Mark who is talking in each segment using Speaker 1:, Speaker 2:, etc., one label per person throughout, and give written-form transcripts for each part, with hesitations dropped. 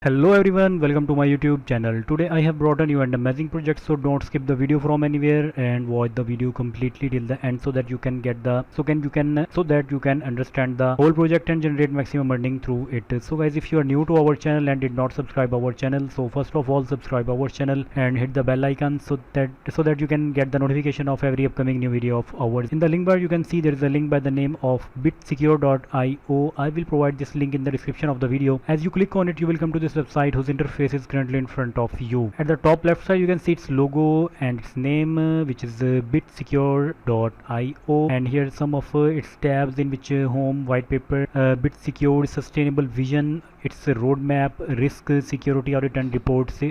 Speaker 1: Hello everyone, welcome to my YouTube channel. Today I have brought a new and amazing project, so don't skip the video from anywhere and watch the video completely till the end so that you can get the so that you can understand the whole project and generate maximum earning through it. So guys, if you are new to our channel and did not subscribe our channel, so first of all subscribe our channel and hit the bell icon so that you can get the notification of every upcoming new video of ours. In the link bar you can see there is a link by the name of bitsecure.io. I will provide this link in the description of the video. As you click on it, you will come to this website whose interface is currently in front of you. At the top left side you can see its logo and its name, which is bitsecure.io, and here some of its tabs in which home, white paper, BitSecure, sustainable vision, its roadmap, risk, security audit and reports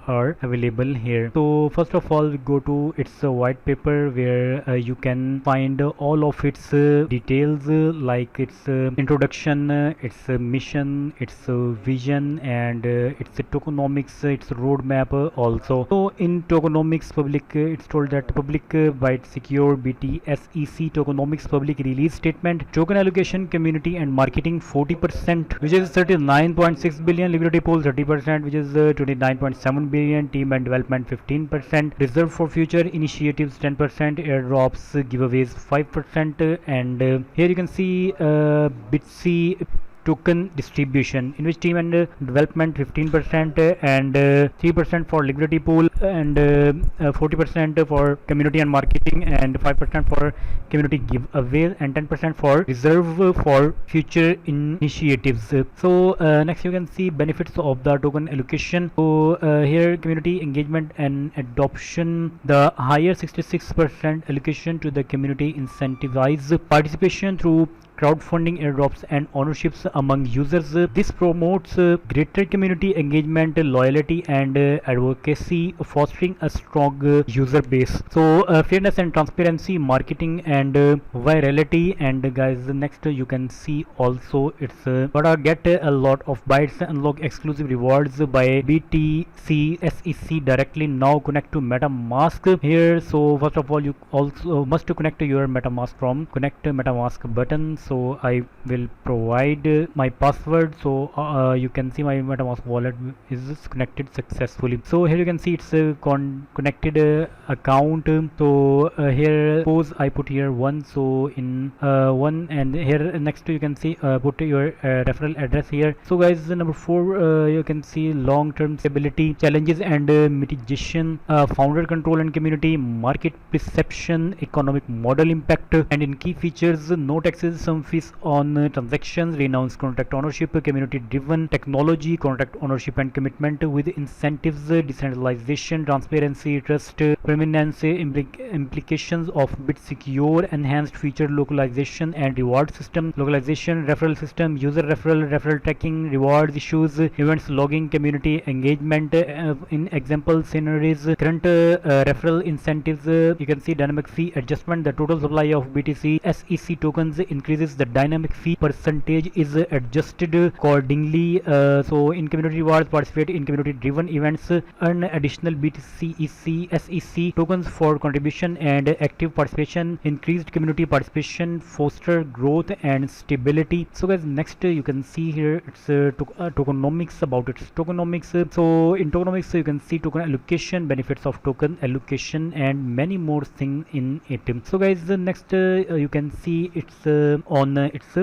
Speaker 1: are available here. So first of all we go to its white paper where you can find all of its details, like its introduction, its mission, its vision, and its tokenomics, its roadmap also. So in tokenomics public, it's told that public BitSecure BTCSEC tokenomics public release statement, token allocation, community and marketing 40%, which is 39.6 billion, liquidity pool 30%, which is 29.7 billion, team and development 15%, reserve for future initiatives 10%, airdrops giveaways 5%, and here you can see BITSEE token distribution, in which team and development 15% and 3% for liquidity pool, and 40% for community and marketing, and 5% for community giveaway, and 10% for reserve for future initiatives. So next you can see benefits of the token allocation. So here community engagement and adoption, the higher 66% allocation to the community incentivize participation through crowdfunding, airdrops and ownerships among users. This promotes greater community engagement, loyalty and advocacy, fostering a strong user base. So fairness and transparency, marketing and virality. And guys, next you can see also it's gotta get a lot of bytes, unlock exclusive rewards by BTCSEC directly now. Connect to MetaMask here. So first of all you also must connect to your MetaMask from connect MetaMask button. So I will provide my password. So you can see my MetaMask wallet is connected successfully. So here you can see it's a connected account. So here suppose I put here 1, so in 1, and here next you can see put your referral address here. So guys, number 4 you can see long-term stability, challenges and mitigation, founder control and community, market perception, economic model impact, and in key features, no taxes, some fees on transactions, renounced contract ownership, community driven technology, contract ownership and commitment with incentives, decentralization, transparency, trust, permanence, implications of BitSecure, enhanced feature localization and reward system, localization, referral system, user referral tracking, rewards, issues, events logging, community engagement, in example scenarios, current referral incentives. You can see dynamic fee adjustment, the total supply of BTCSEC tokens increases, the dynamic fee percentage is adjusted accordingly. So in community rewards, participate in community driven events, earn additional BTCSEC tokens for contribution and active participation, increased community participation, foster growth and stability. So guys, next you can see here it's tokenomics, about its tokenomics. So in tokenomics you can see token allocation, benefits of token allocation and many more things in it. So guys, next you can see it's on its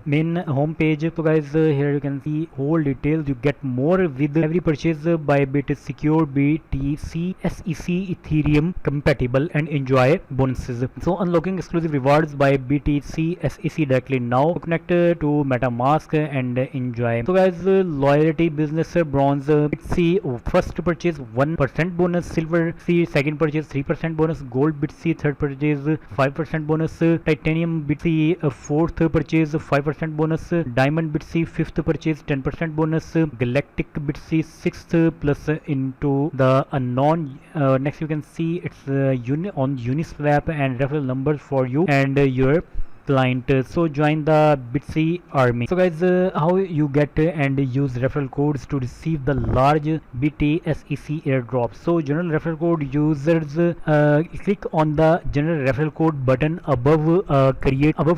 Speaker 1: main home page. So guys, here you can see whole details. You get more with every purchase by BitSecure BTCSEC Ethereum compatible and enjoy bonuses. So unlocking exclusive rewards by BTCSEC directly now. Connect to MetaMask and enjoy. So guys, loyalty business bronze BitSea first purchase 1% bonus, silver C second purchase 3% bonus, gold BitSea third purchase 5% bonus, titanium BitSea fourth purchase 5% bonus, diamond BitSea fifth purchase 10% bonus, galactic BitSea sixth plus into the unknown. Next you can see it's on Uniswap and referral numbers for you and your client. So join the BITSEE army. So guys, how you get and use referral codes to receive the large BTCSEC airdrop. So general referral code users click on the general referral code button above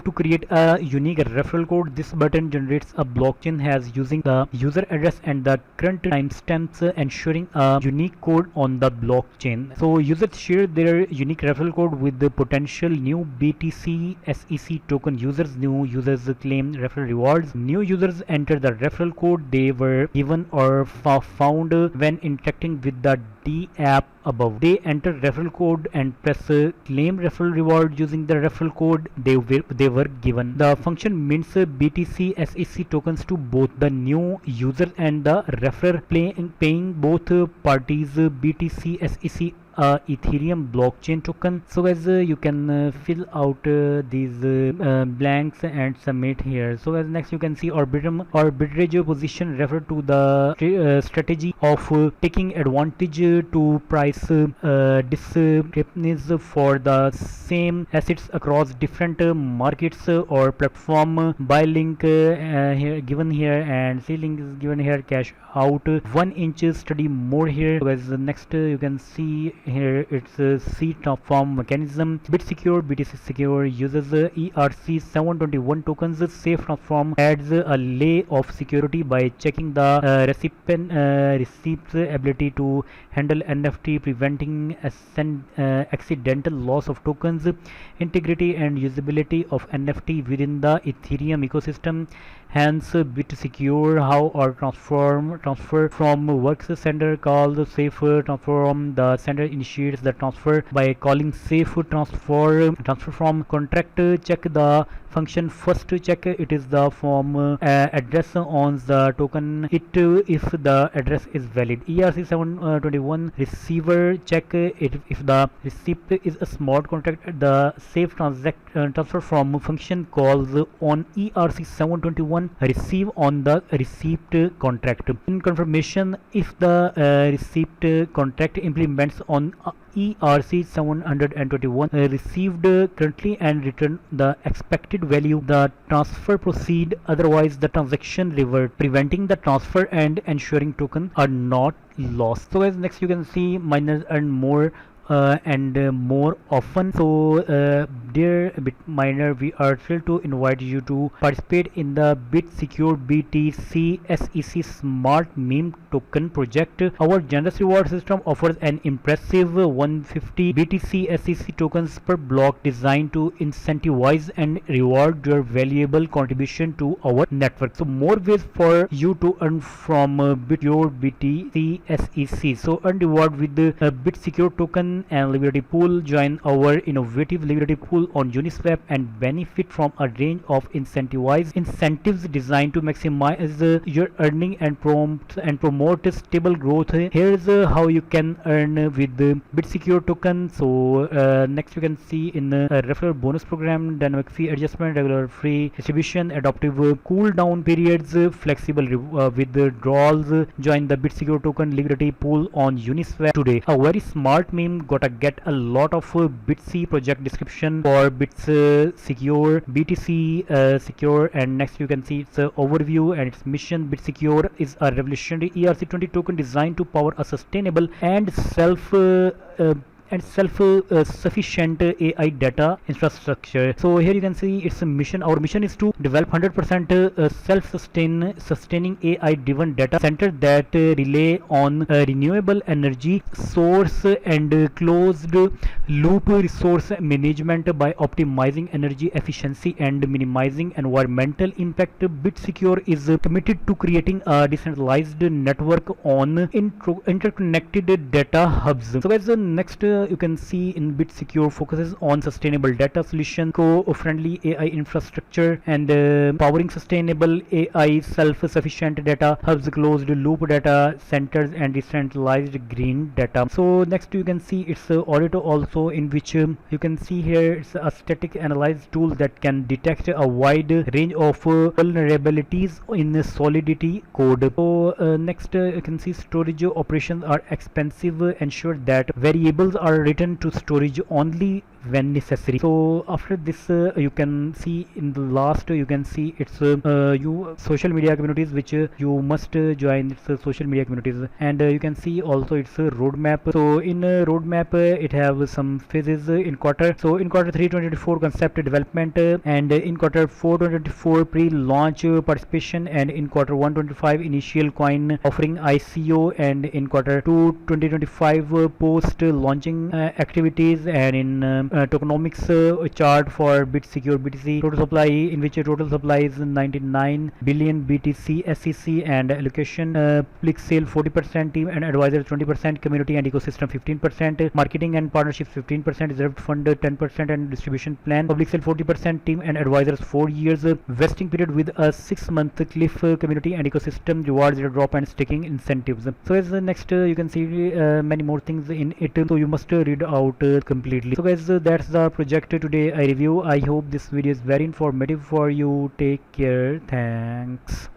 Speaker 1: to create a unique referral code. This button generates a blockchain has using the user address and the current timestamps, ensuring a unique code on the blockchain. So users share their unique referral code with the potential new BTCSEC token users. New users claim referral rewards. New users enter the referral code they were given or found when interacting with the D app above. They enter referral code and press claim referral reward using the referral code they were given. The function mints BTCSEC tokens to both the new user and the referrer, paying both parties BTCSEC Ethereum blockchain token. So guys, you can fill out these blanks and submit here. So as next you can see arbitrage position refer to the strategy of taking advantage to price discrepancies for the same assets across different markets or platform. Buy link here given here and C link is given here. Cash out 1 inch. Study more here. So guys, next you can see here it's a C transform mechanism. BitSecure BTC Secure uses ERC721 tokens. Safe transform adds a layer of security by checking the recipient's ability to handle NFT, preventing accidental loss of tokens, integrity and usability of NFT within the Ethereum ecosystem. Hence, BitSecure how or transfer from works sender called safe transform. The sender initiates the transfer by calling safe transfer from contract. Check the function first to check it is the form address on the token if the address is valid. ERC721 receiver check it if the receipt is a smart contract. The safe transfer from function calls on ERC721 receive on the receipt contract. In confirmation, if the receipt contract implements on ERC721 received currently and return the expected value, the transfer proceed, otherwise the transaction revert, preventing the transfer and ensuring token are not lost. So guys, next you can see miners earn more and more often. So dear BitMiner, we are thrilled to invite you to participate in the BitSecure BTCSEC Smart Meme Token project. Our generous reward system offers an impressive 150 BTCSEC tokens per block designed to incentivize and reward your valuable contribution to our network. So more ways for you to earn from your BTCSEC. So earn reward with the BitSecure token and liquidity pool. Join our innovative liquidity pool on Uniswap and benefit from a range of incentives designed to maximize your earning and promote stable growth. Here's how you can earn with the BitSecure token. So next you can see in the referral bonus program, dynamic fee adjustment, regular free distribution, adaptive cooldown periods, flexible withdrawals. Join the BitSecure token liquidity pool on Uniswap today. A very smart meme gotta get a lot of BitSEE project description for BitSecure BTC secure. And next you can see its overview and its mission. BitSecure is a revolutionary ERC20 token designed to power a sustainable and self-sufficient AI data infrastructure. So here you can see its mission. Our mission is to develop 100% self-sustaining AI-driven data center that rely on renewable energy source and closed loop resource management by optimizing energy efficiency and minimizing environmental impact. BitSecure is committed to creating a decentralized network on interconnected data hubs. So guys, next you can see in BitSecure focuses on sustainable data solution, co-friendly AI infrastructure, and powering sustainable AI self-sufficient data hubs, closed loop data centers, and decentralized green data. So next you can see it's auditor also, in which you can see here it's a static analyze tool that can detect a wide range of vulnerabilities in Solidity code. So next you can see storage operations are expensive. Ensure that variables are written to storage only when necessary. So after this you can see in the last you can see it's you social media communities which you must join its social media communities, and you can see also its roadmap. So in roadmap it have some phases in quarter. So in quarter 3 2024 concept development, and in quarter 4 2024 pre-launch participation, and in quarter 1 25 initial coin offering ICO, and in quarter 2 2025 post launching activities, and in tokenomics chart for BitSecure BTC total supply, in which total supply is 99 billion BTCSEC, and allocation public sale 40%, team and advisor 20%, community and ecosystem 15%, marketing and partnerships 15%, reserved fund 10%, and distribution plan public sale 40%, team and advisors 4 years, vesting period with a 6-month cliff, community and ecosystem rewards, drop and staking incentives. So as the next you can see many more things in it, so you must read out completely. So guys, that's the project today I review. I hope this video is very informative for you. Take care. Thanks.